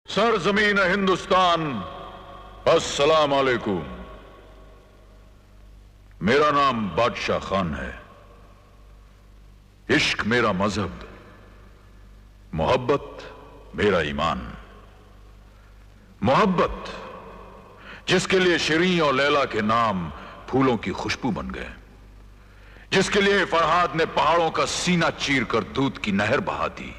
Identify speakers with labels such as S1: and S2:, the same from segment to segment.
S1: सरजमीन हिंदुस्तान, अस्सलाम वालेकुम। मेरा नाम बादशाह खान है। इश्क मेरा मजहब, मोहब्बत मेरा ईमान। मोहब्बत जिसके लिए शिरीं और लैला के नाम फूलों की खुशबू बन गए, जिसके लिए फरहाद ने पहाड़ों का सीना चीर कर दूध की नहर बहा दी,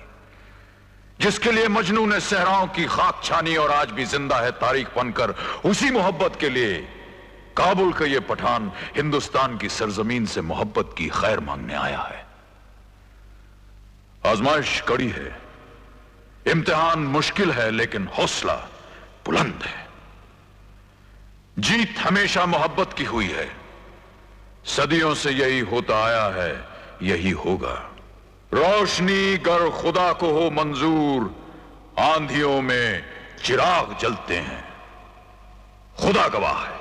S1: जिसके लिए मजनू ने सहराओं की खाक छानी और आज भी जिंदा है तारीख बनकर, उसी मोहब्बत के लिए काबुल का यह पठान हिंदुस्तान की सरजमीन से मोहब्बत की खैर मांगने आया है। आजमाइश कड़ी है, इम्तिहान मुश्किल है, लेकिन हौसला बुलंद है। जीत हमेशा मोहब्बत की हुई है, सदियों से यही होता आया है, यही होगा। रोशनी गर खुदा को हो मंजूर, आंधियों में चिराग जलते हैं, खुदा गवाह है।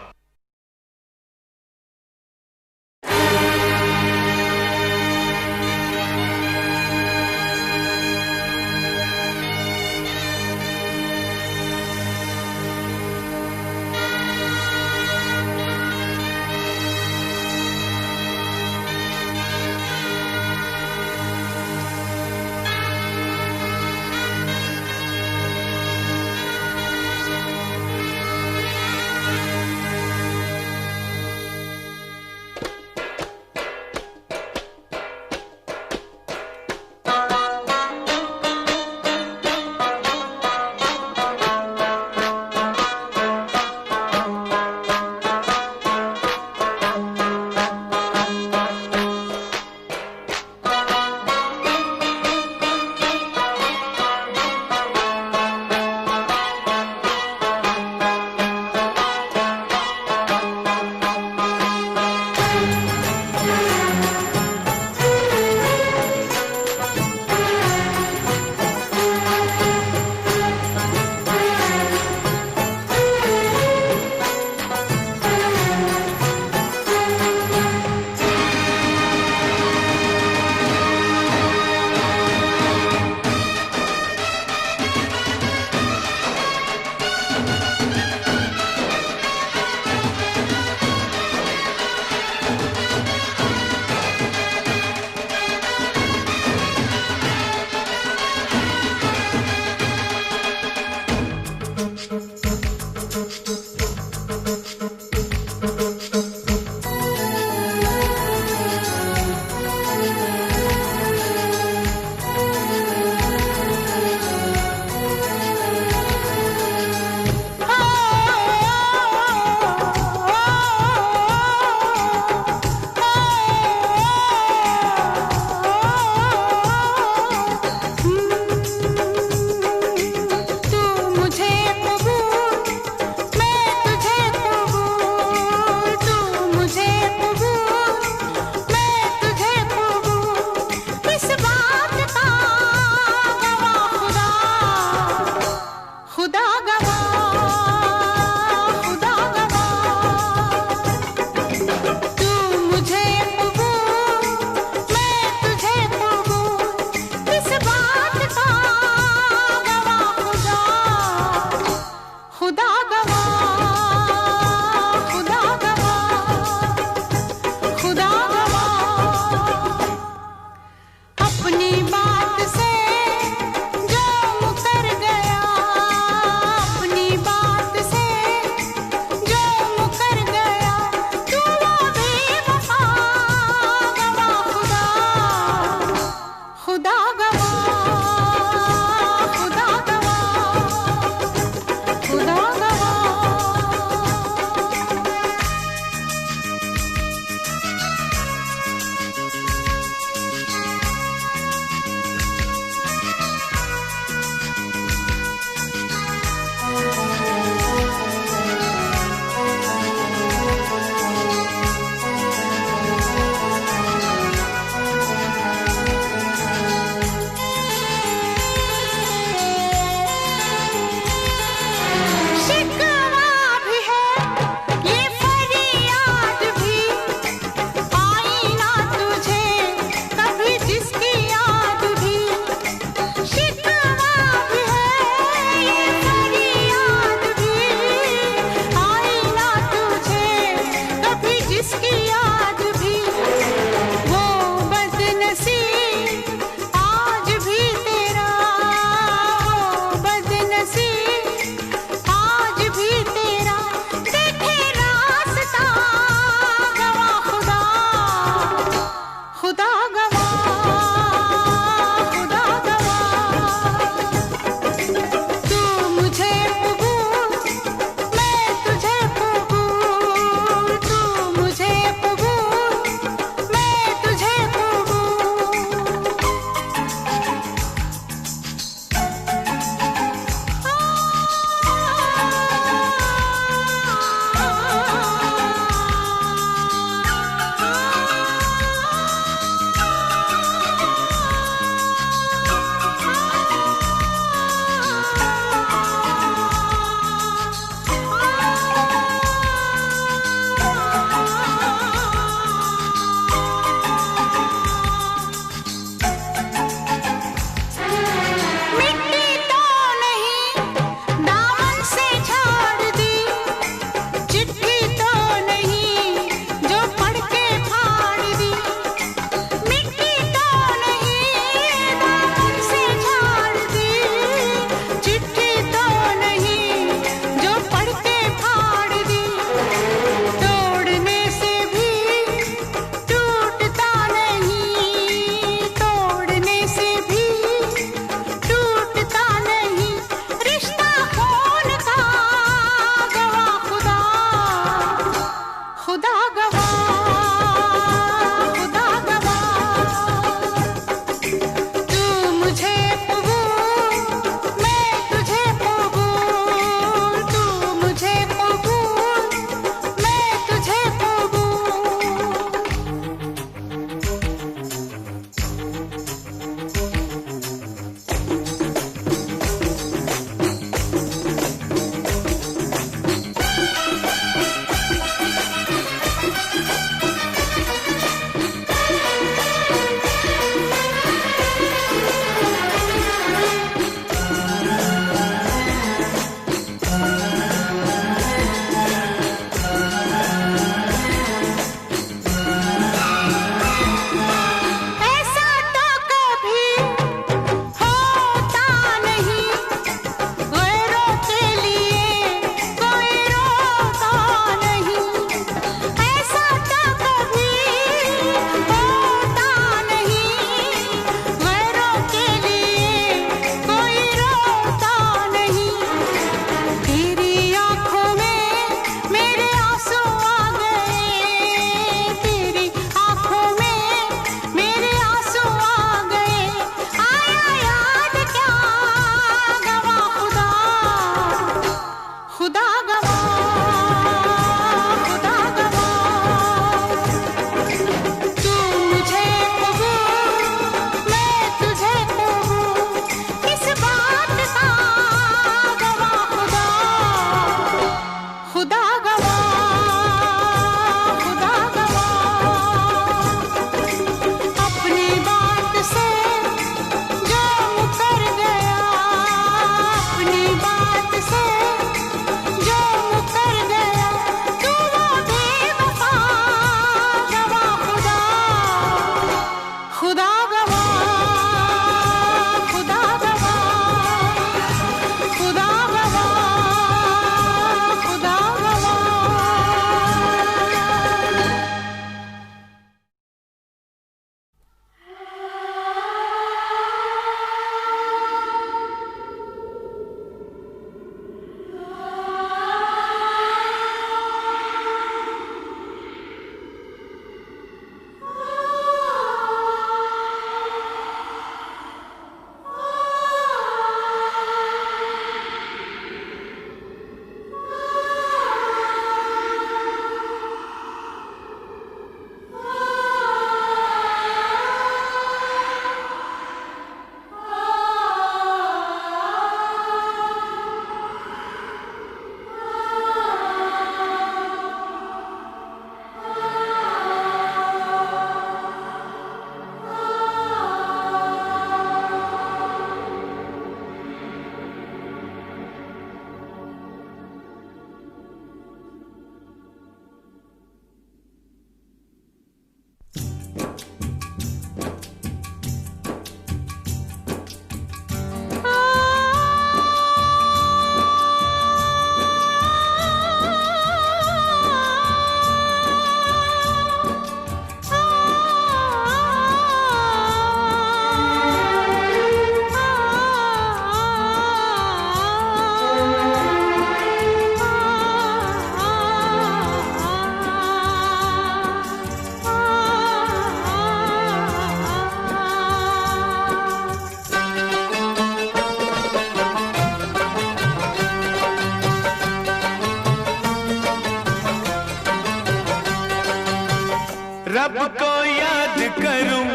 S2: रब को याद करूं,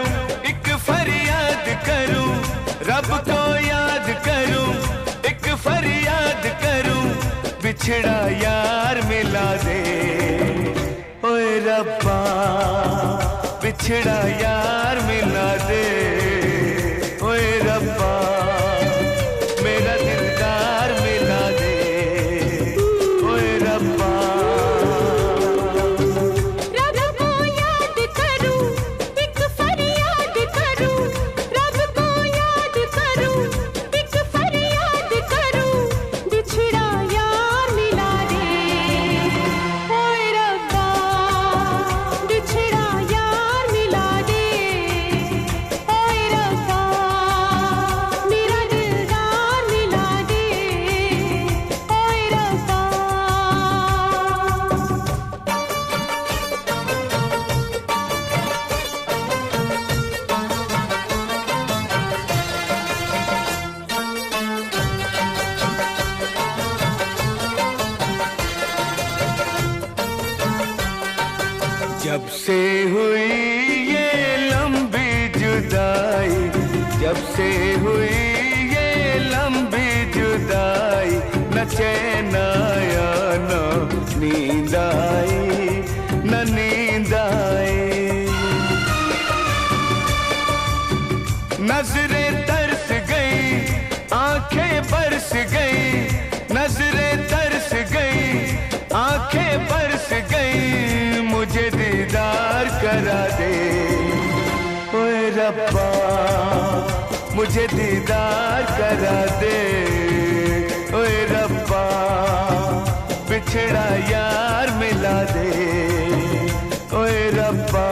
S2: एक फरियाद करूं, रब को याद करूं, एक फरियाद करूं, बिछड़ा यार मिला दे। ओए रब्बा बिछड़ा यार मिला दे। ओए रब्बा मेरा दिलदार मिला दे। ओए रब्बा जब से हुई ये लंबी जुदाई, जब से हुई ये लंबी जुदाई, न चैन आया न नींद आई, न नींद आई। नजरें तरस गई, आंखें बरस गई, नजरें तरस गई, आंखें बरस गई, मुझे दीदार करा दे। ओए रब्बा मुझे दीदार करा दे। ओए रब्बा बिछड़ा यार मिला दे। ओए रब्बा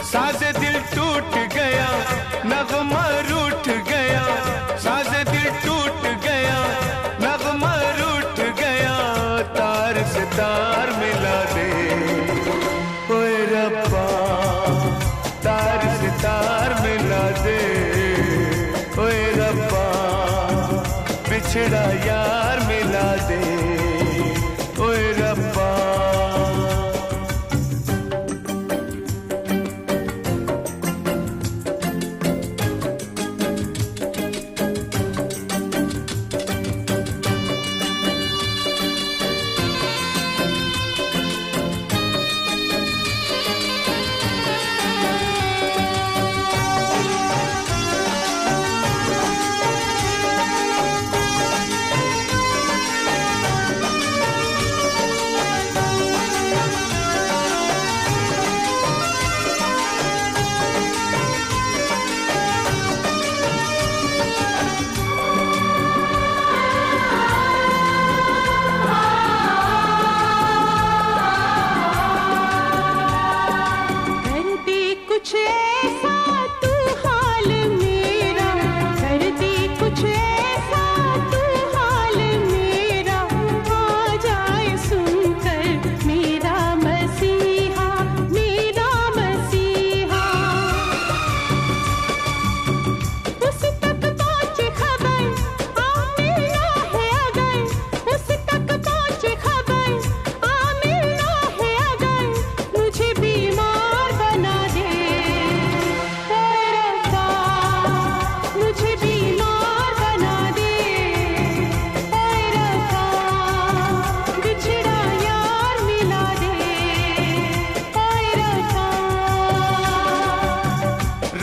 S2: साज़े दिल टूट गया, नगमा रूठ गया, साज़े दिल टूट गया, नगमा रूठ गया, तार से तार मिला दे। ओए रब्बा तार से तार बिछड़ा यार मिला दे ओए रब्बा।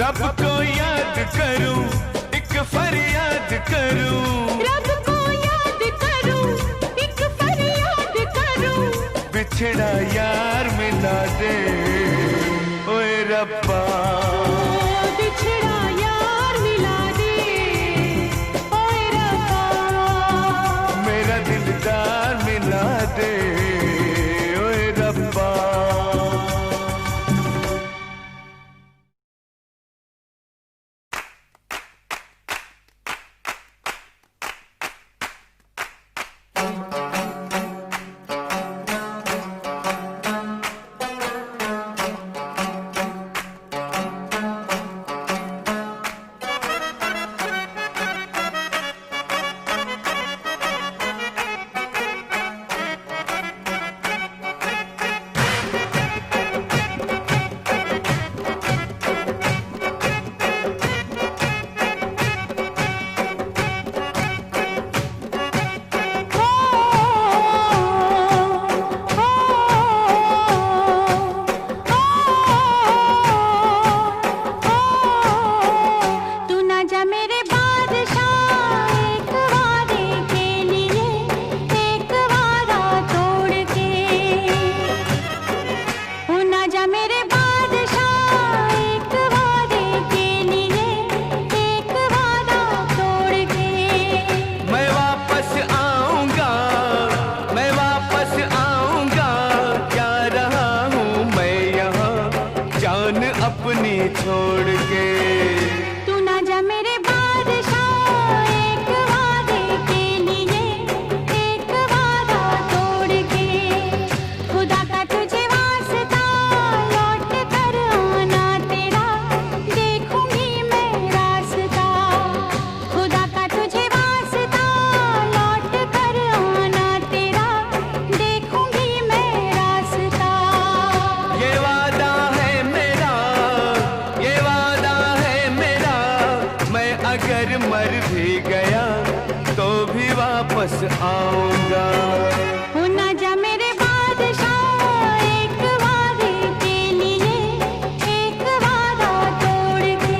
S2: रब को याद करूं, एक फरियाद करूं,
S3: रब को याद करूं, एक फरियाद करूं,
S2: बिछड़ा यार मिला दे ओए रब्बा।
S3: बिछड़ा यार मिला दे ओए रब्बा,
S2: मेरा दिलदार मिला दे ओए रब्बा। अपनी छोड़ के
S3: तू ना जा मेरे बादशाह, एक वादे के लिए एक वादा तोड़ के। खुदा का तुझे वास्ता लौट कर आना तेरा, देखूंगी मैं रास्ता। खुदा का तुझे वास्ता लौट कर आना तेरा, देखूंगी मैं रास्ता।
S2: ये वादा है मेरा, ये वादा है मेरा, मैं अगर मर भी गया तो भी वापस आऊंगा।
S3: हो ना जा मेरे बादशाह, एक वादे के लिए एक वादा तोड़ के।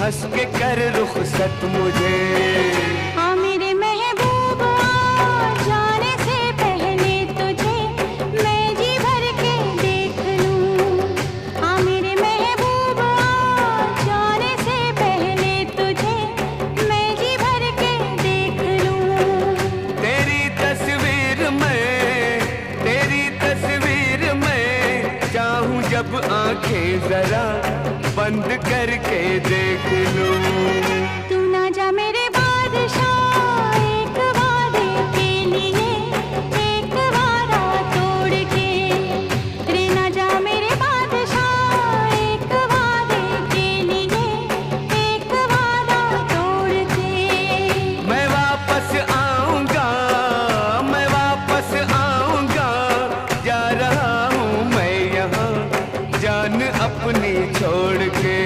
S2: हंस के कर रुखसत मुझे।
S3: हाँ मेरे महबूब आ जाने से पहले तुझे मैं जी भर के देख लूं। हाँ मेरे महबूब आ जाने से पहले तुझे मैं जी भर के देख लूं।
S2: तेरी तस्वीर में चाहूं जब आंखें जरा बंद करके देख लूं।
S3: तू ना जा मेरे बादशाह एक वादे के लिए एक वादा तोड़ के। रे ना जा मेरे बादशाह एक वादे के लिए एक वादा तोड़ के।
S2: मैं वापस आऊंगा जा रहा हूँ मैं यहाँ जान अपनी छोड़ के।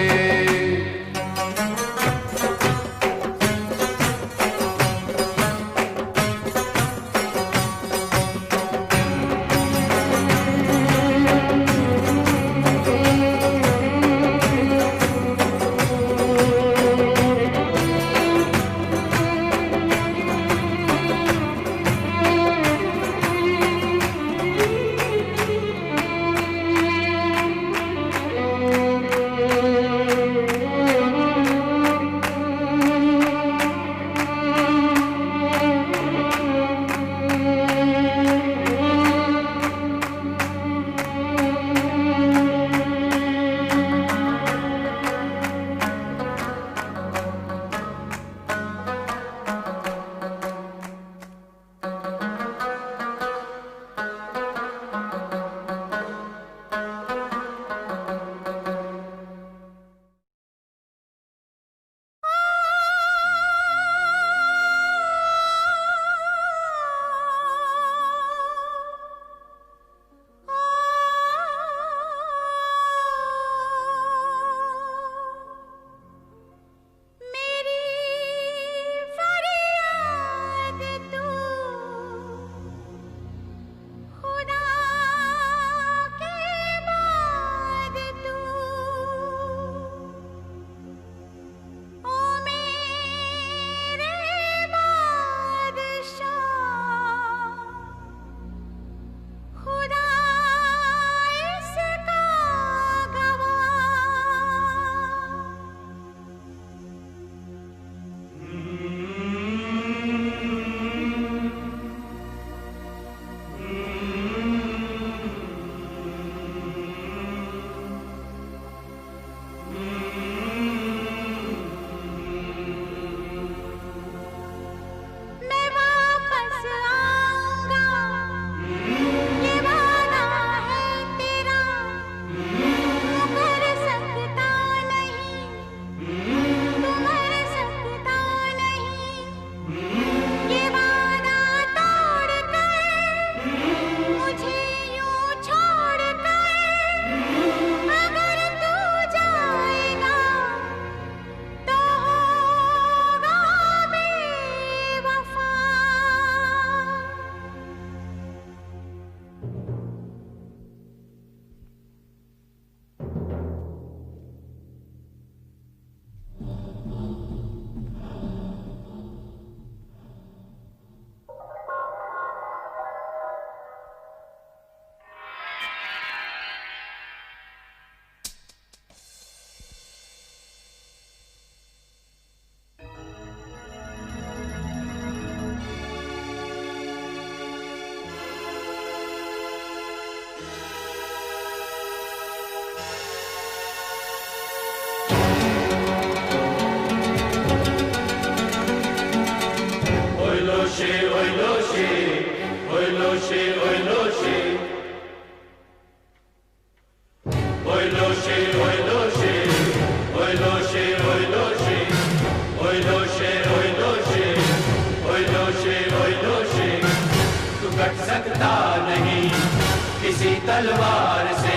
S4: तलवार से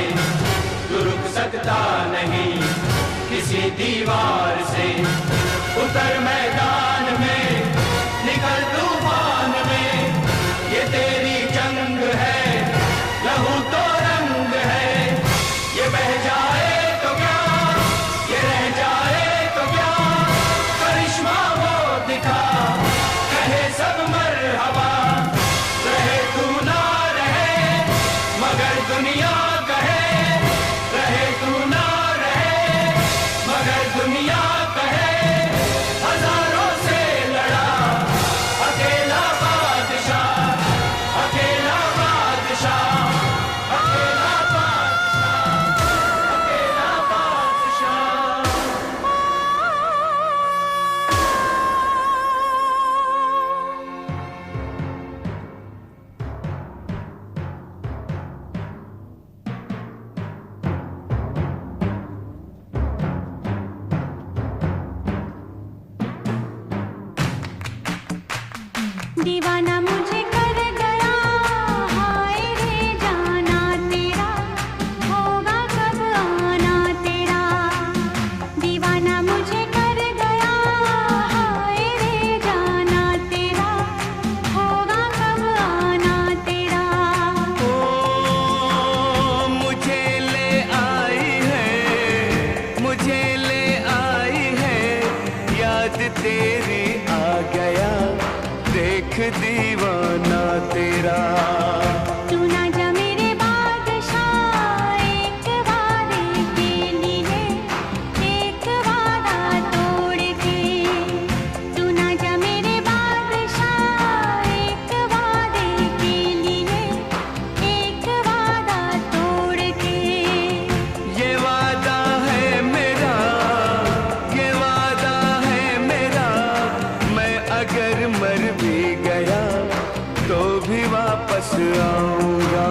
S4: तू रुक सकता नहीं, किसी दीवार से उतर मैदान में, निकल तूफान में, ये तेरी जंग है, लहू तो रंग है, ये बह जाए तो क्या, ये रह जाए तो क्या,
S3: दीवाना मुझे कर गया, हाय रे जाना तेरा, होगा कब आना तेरा। दीवाना मुझे कर गया, हाय रे जाना तेरा, होगा कब आना तेरा।
S2: ओ मुझे ले आई है, मुझे ले आई है, याद तेरी आ गया, देख दीवाना तेरा।
S3: तू ना जा मेरे बादशाह, एक वादे के लिए, एक वादा तोड़ के। तू ना जा मेरे बादशाह, एक वादे के लिए, एक वादा तोड़ के।
S2: ये वादा है मेरा, ये वादा है मेरा, मैं अगर मर भी गया तो भी वापस आऊंगा।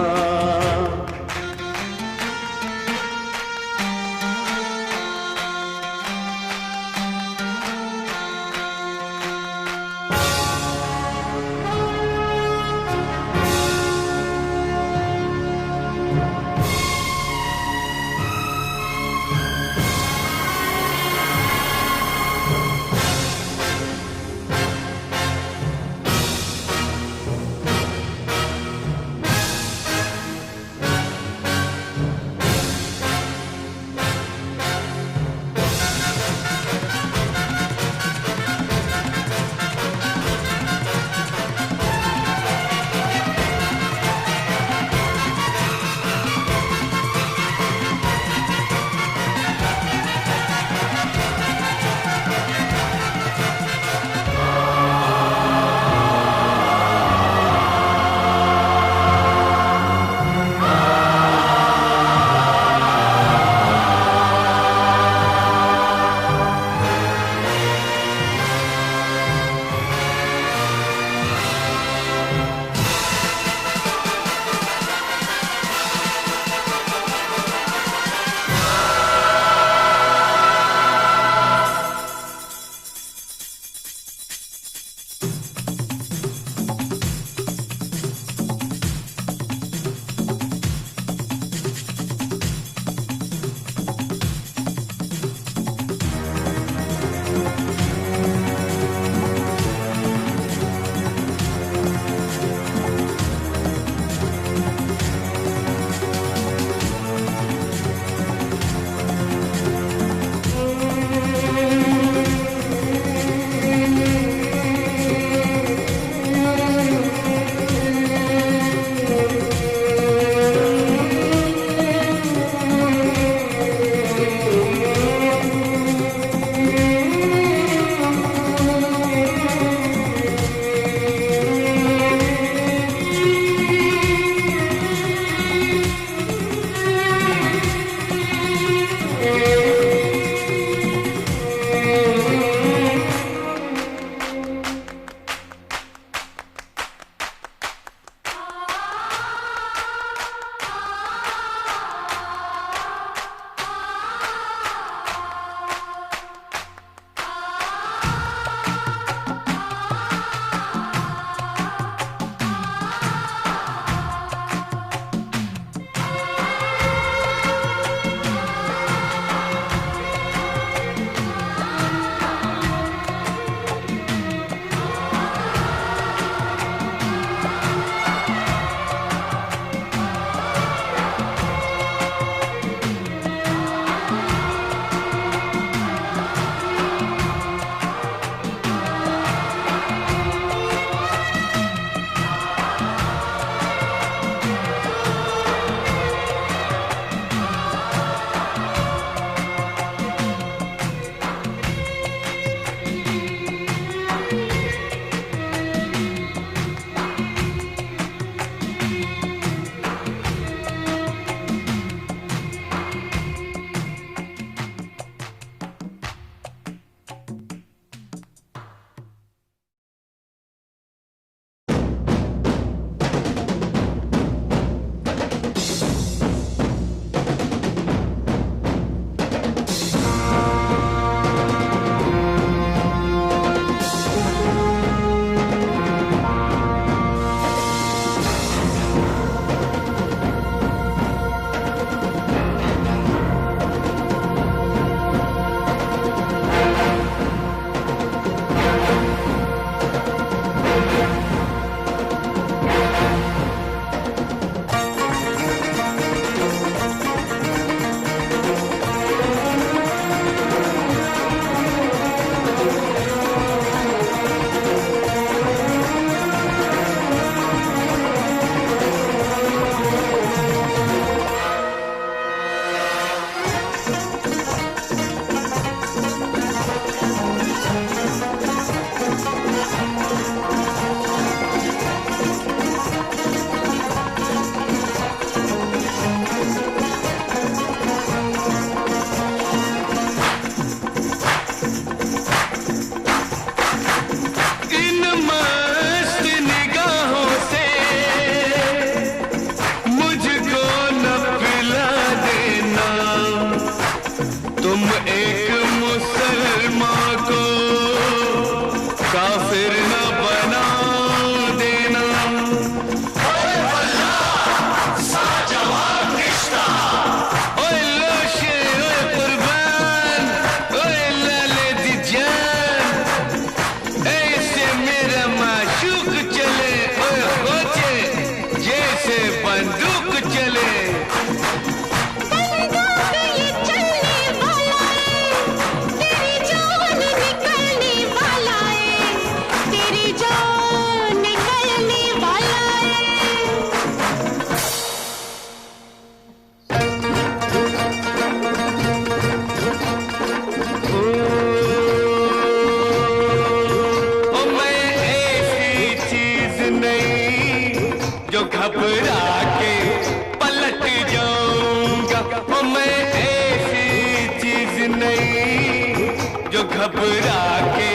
S2: घबरा के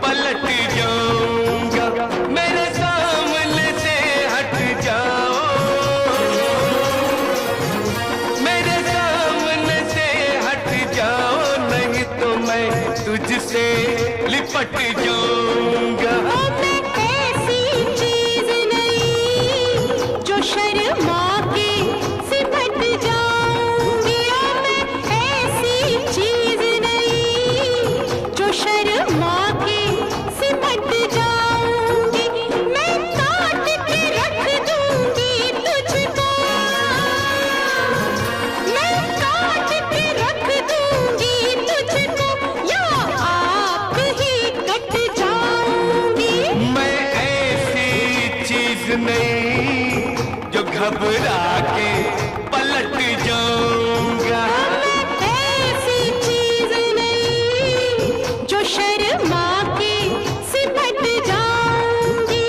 S2: पलट जाऊंगा। मेरे सामने से हट जाओ, मेरे सामने से हट जाओ, नहीं तो मैं तुझसे लिपट जाऊंगा।
S3: मैं ऐसी चीज नहीं जो शर्मा के सिमट जाऊंगी। मैं ऐसी चीज नहीं जो शर्मा के सिमट जाऊंगी। मैं काट के रख दूंगी तुझको, मैं काट के रख दूंगी तुझको, या आप ही कट जाऊंगी।
S2: मैं ऐसी चीज नहीं जो घबरा के पलट जाऊंगा।
S3: मैं ऐसी चीज नहीं जो शर्मा के सिमट जाऊंगी।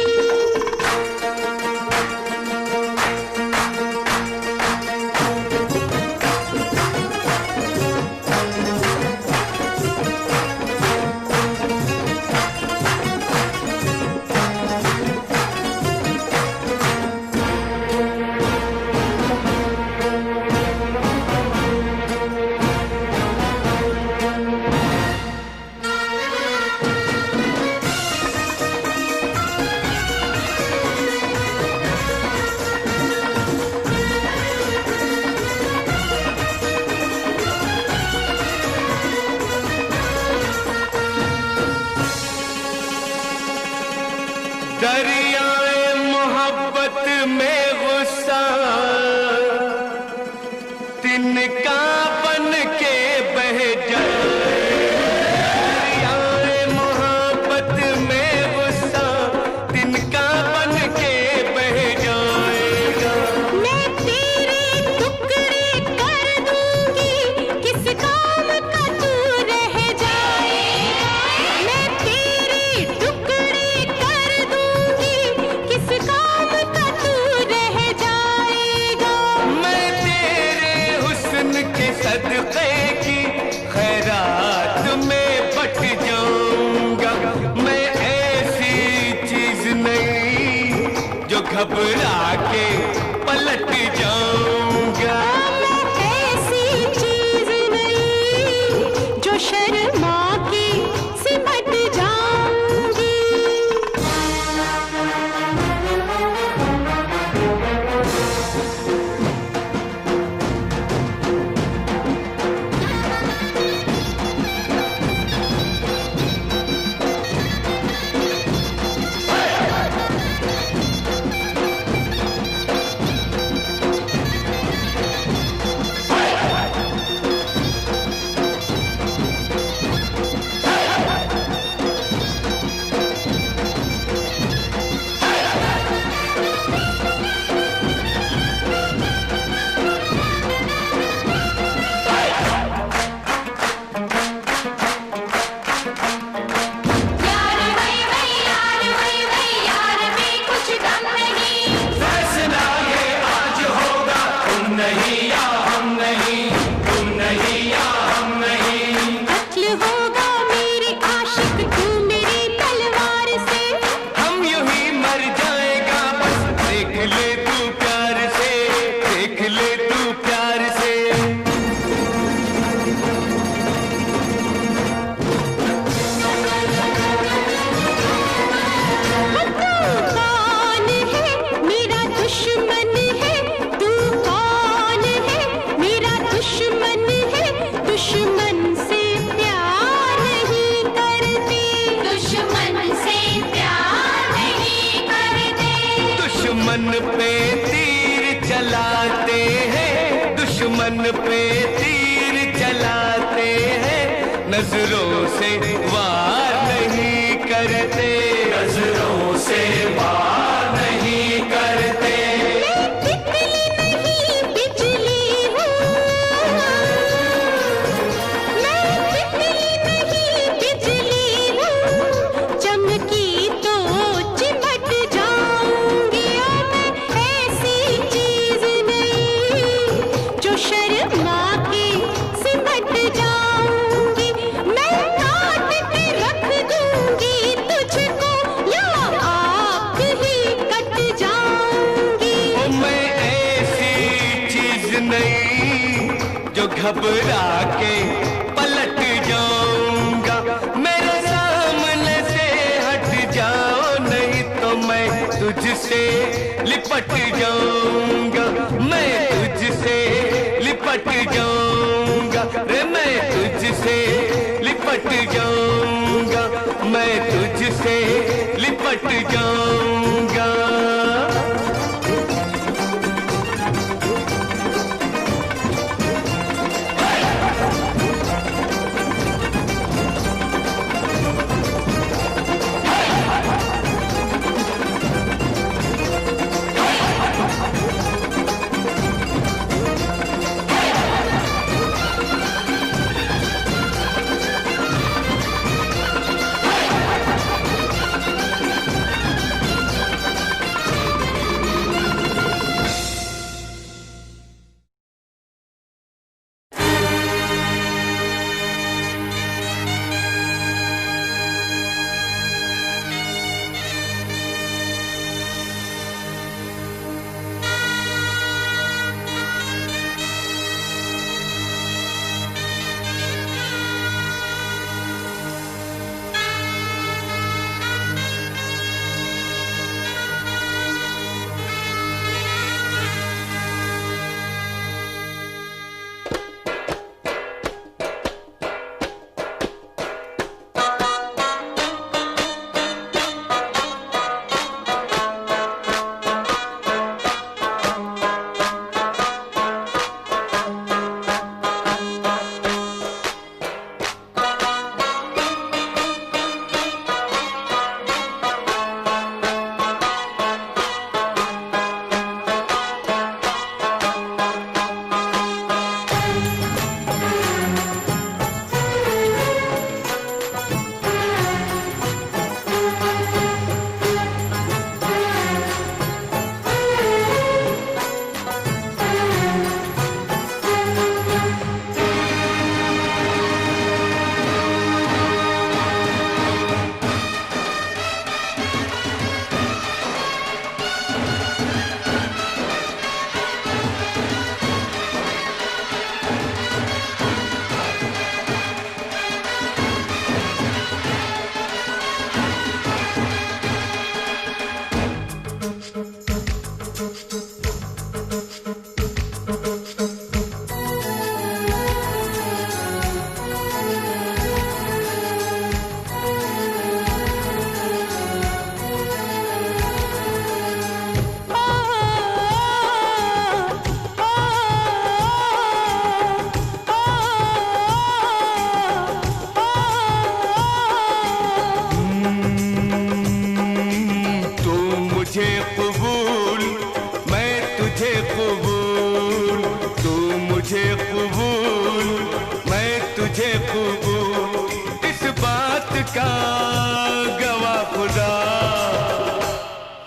S2: दरियाए मोहब्बत में गुस्सा तिनका बन के बह जाए। दरियाए मोहब्बत में गुस्सा तिनका बन के बह जाएगा।
S3: मैं तेरे टुकड़े कर दूंगी, किस काम का तू रह जाएगा। मैं तेरे टुकड़े कर दूंगी, किस काम का तू रह जाएगा।
S2: मैं तेरे हुस्न के सदक़े की खैरात में बट जाऊंगा। मैं ऐसी चीज नहीं जो घबरा के पलट जाऊंगा।
S3: मैं ऐसी चीज नहीं जो शर्मा के सिमट जाऊंगी। यार वही वही यार में कुछ दम नहीं।
S4: फैसला ये आज होगा, तुम नहीं या हम नहीं, तुम नहीं या हम नहीं।
S3: कत्ल होगा मेरे आशिक तू मेरी तलवार से।
S2: हम यूं ही मर जाएगा बस देख ले तू प्यार से, देख ले तू प्यार से।
S3: तू कौन है मेरा दुश्मन है, तू कौन है मेरा दुश्मन है। दुश्मन से प्यार नहीं करते, दुश्मन से प्यार नहीं करते।
S2: दुश्मन पे तीर चलाते हैं, दुश्मन पे तीर चलाते हैं, नजरों से वार नहीं करते,
S4: नजरों से वार नहीं करते।
S3: मैं तितली नहीं बिजली हूँ, मैं तितली नहीं बिजली हूँ। चमकी तो चिमट जाऊंगी। मैं ऐसी चीज नहीं जो शर्मा के सिमट जाऊंगी। मैं काट
S2: घबरा के पलट जाऊंगा, मेरे सामने से हट जाओ, नहीं तो मैं तुझसे लिपट जाऊंगा, मैं तुझसे लिपट जाऊंगा रे, मैं तुझसे लिपट जाऊंगा, मैं तुझसे लिपट जाऊंगा।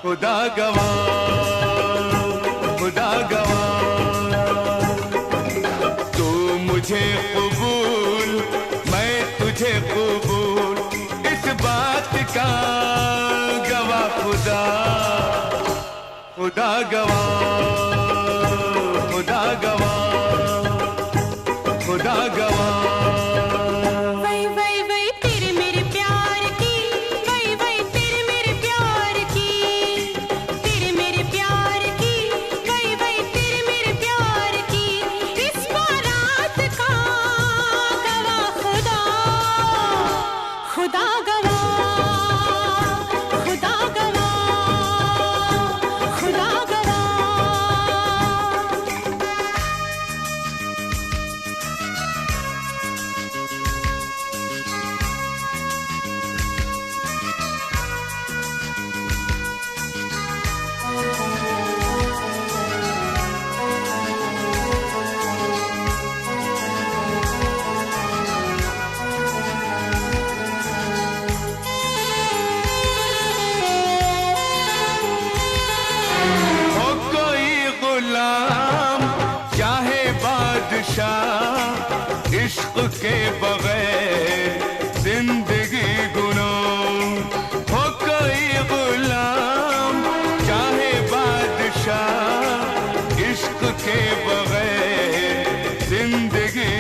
S2: खुदा गवाह, खुदा गवाह, तू मुझे कबूल, मैं तुझे कबूल, इस बात का गवाह खुदा, खुदा गवाह, खुदा गवाह, खुदा गवाह। इश्क के बगैर जिंदगी गुनाह, हो कोई गुलाम चाहे बादशाह, इश्क के बगैर जिंदगी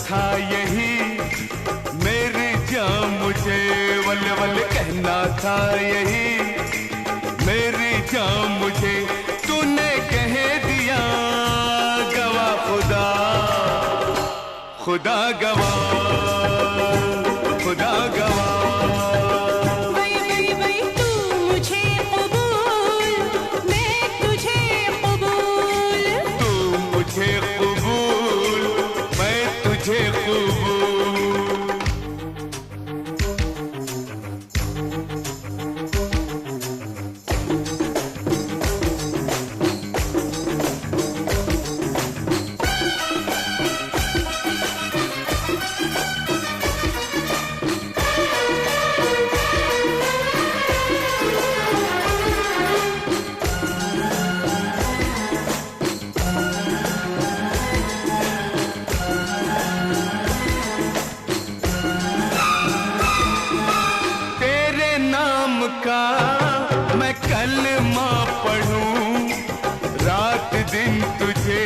S2: था यही मेरी जान, मुझे वल वल कहना था यही मेरी जान, मुझे तूने कह दिया गवा खुदा, खुदा गवा, खुदा गवा। मैं कलमा पढ़ूं, रात दिन तुझे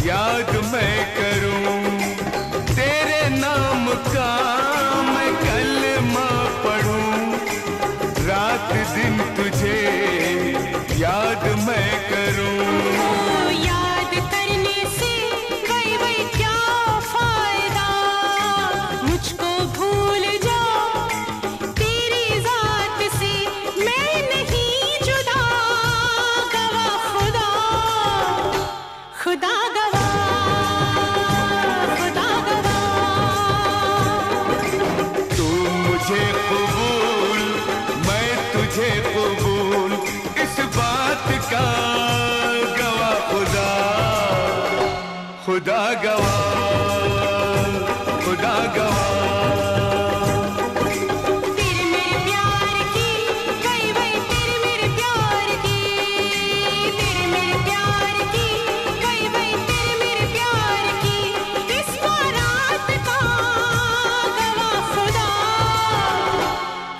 S2: याद मैं करूं। तेरे नाम का मैं कलमा पढ़ूं, रात दिन तुझे याद मैं करूं।
S3: याद करने से वही वही क्या फायदा, मुझको भूल जा तेरी जात से मैं नहीं जुदा, गवा खुदा, खुदा गवा, खुदा गवा।
S2: तू मुझे कबूल, मैं तुझे कबूल, इस बात का गवा खुदा, खुदा गवा, खुदा गवा।
S3: तेरे मेरे प्यार की गई वही, तेरे मेरे प्यार की, तेरे मेरे प्यार की गई वही, तेरे मेरे प्यार की, इस बारात का गवा खुदा,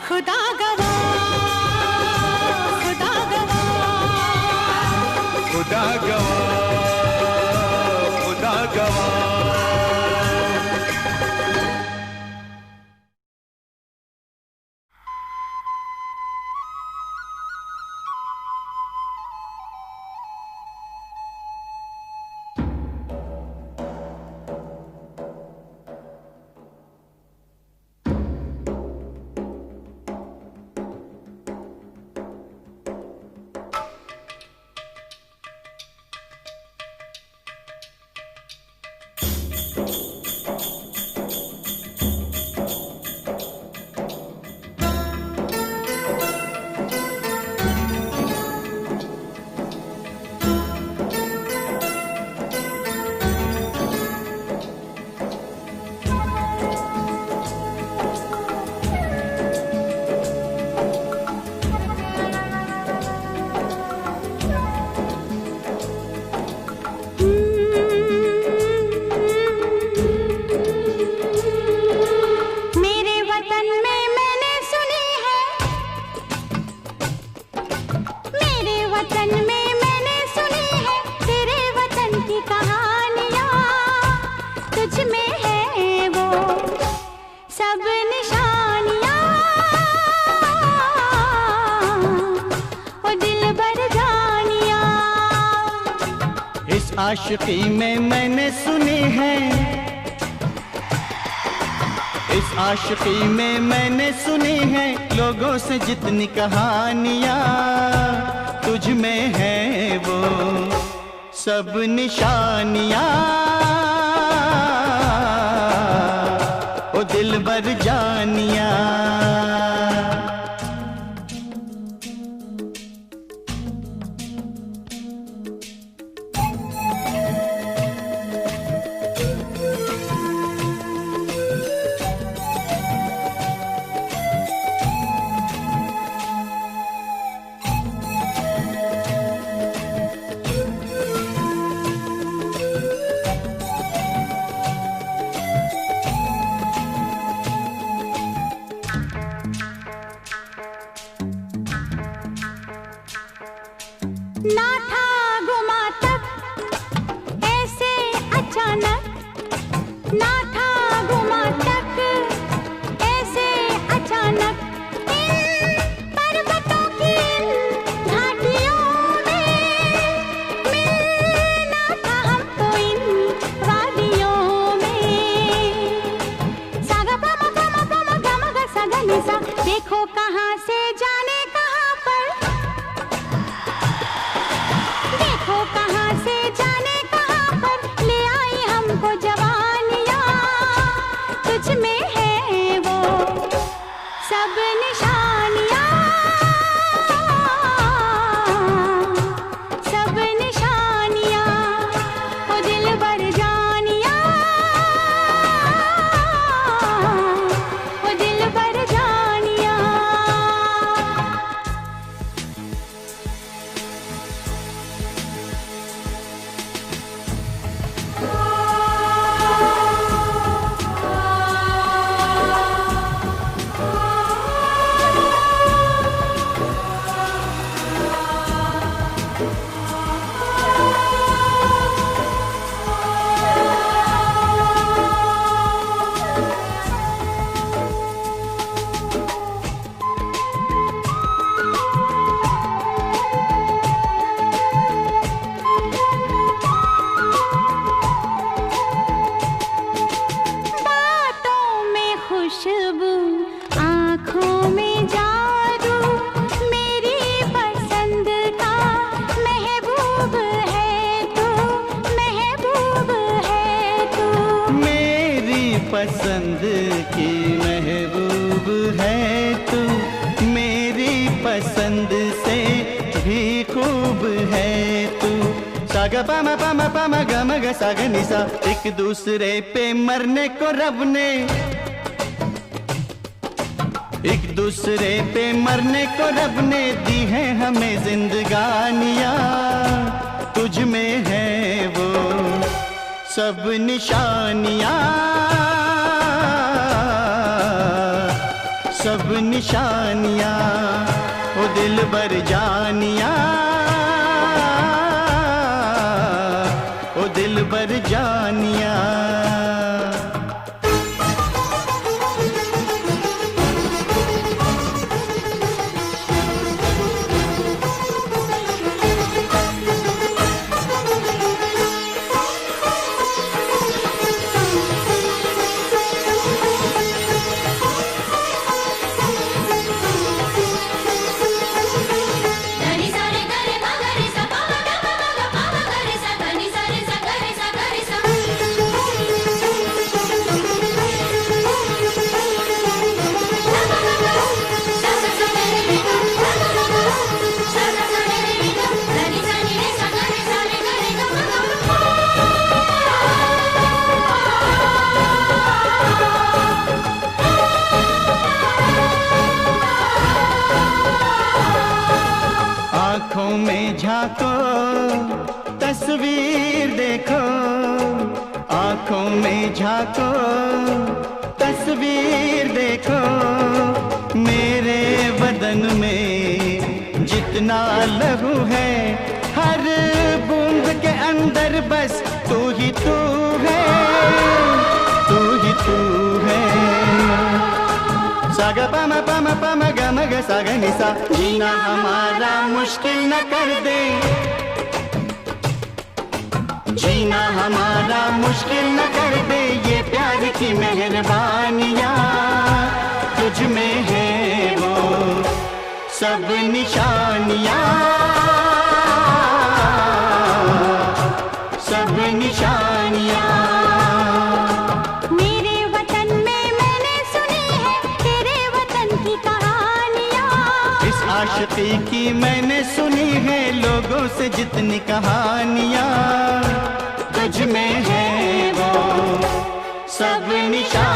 S3: खुदा गवा, खुदा गवा,
S2: खुदा गवा, खुदा गवा।
S3: मेरे वतन में मैंने सुनी है, मेरे वतन में मैंने सुनी है, तेरे वतन की कहानियाँ, तुझ में है वो सब निशानियाँ, वो दिल भर जानियाँ।
S5: इस आशिकी में मैंने सुनी है, इस आशिकी में मैंने सुनी है, लोगों से जितनी कहानियाँ, तुझ में है वो सब निशानियाँ, ओ दिल भर जानियाँ।
S3: ना था गुमा तक ऐसे अचानक, देखो कहाँ से जाने कहाँ पर, देखो कहाँ से जाने कहाँ पर ले आई हमको जवानियाँ। तुझ में है वो सब निशानियाँ, सब निशानियाँ, ओ दिलबर जानियाँ, ओ दिलबर जानियाँ। बातों में खुशबू, आँखों में जादू, मेरी पसंद का महबूब है तू, महबूब है तू।
S5: मेरी पसंद की महबूब है तू, मेरी पसंद से भी खूब है तू। सागा पामा पामा पामा गा मा गा सा गा नि सा। एक दूसरे पे मरने को रब ने, एक दूसरे पे मरने को रब ने दी है हमें जिंदगानियाँ। तुझ में है वो सब निशानियाँ, सब निशानियाँ, ओ दिलबर जानियाँ, ओ दिलबर जानियाँ।
S3: धनी सारे गरे मगरे सा पामा गा पामा गरे सा, धनी सारे सा गरे सा गरे सा। सा सा सा मेरे रे गा, सा सा सा मेरे रे गा, धनी सा नी रे सा गरे सा रे गरे गा मा गा।
S5: आँखों में झांको तस्वीर देखो, आँखों में झांको तस्वीर देखो। मेरे बदन में जितना लहू है, हर बूंद के अंदर बस तू ही तू है, तू ही तू है। सागा पामा पामा पामा गा मा गा सा गा नि सा। जीना हमारा मुश्किल न कर दे, जीना हमारा मुश्किल न कर दे, ये प्यार की मेहरबानियाँ। तुझ में है वो सब निशानियाँ, सब निशानियाँ।
S3: मेरे वतन में मैंने सुनी है तेरे वतन की कहानियाँ।
S5: इस आशिकी की मैंने सुनी है लोगों से जितनी कहानियाँ। तुझ में है वो सब निशानियाँ।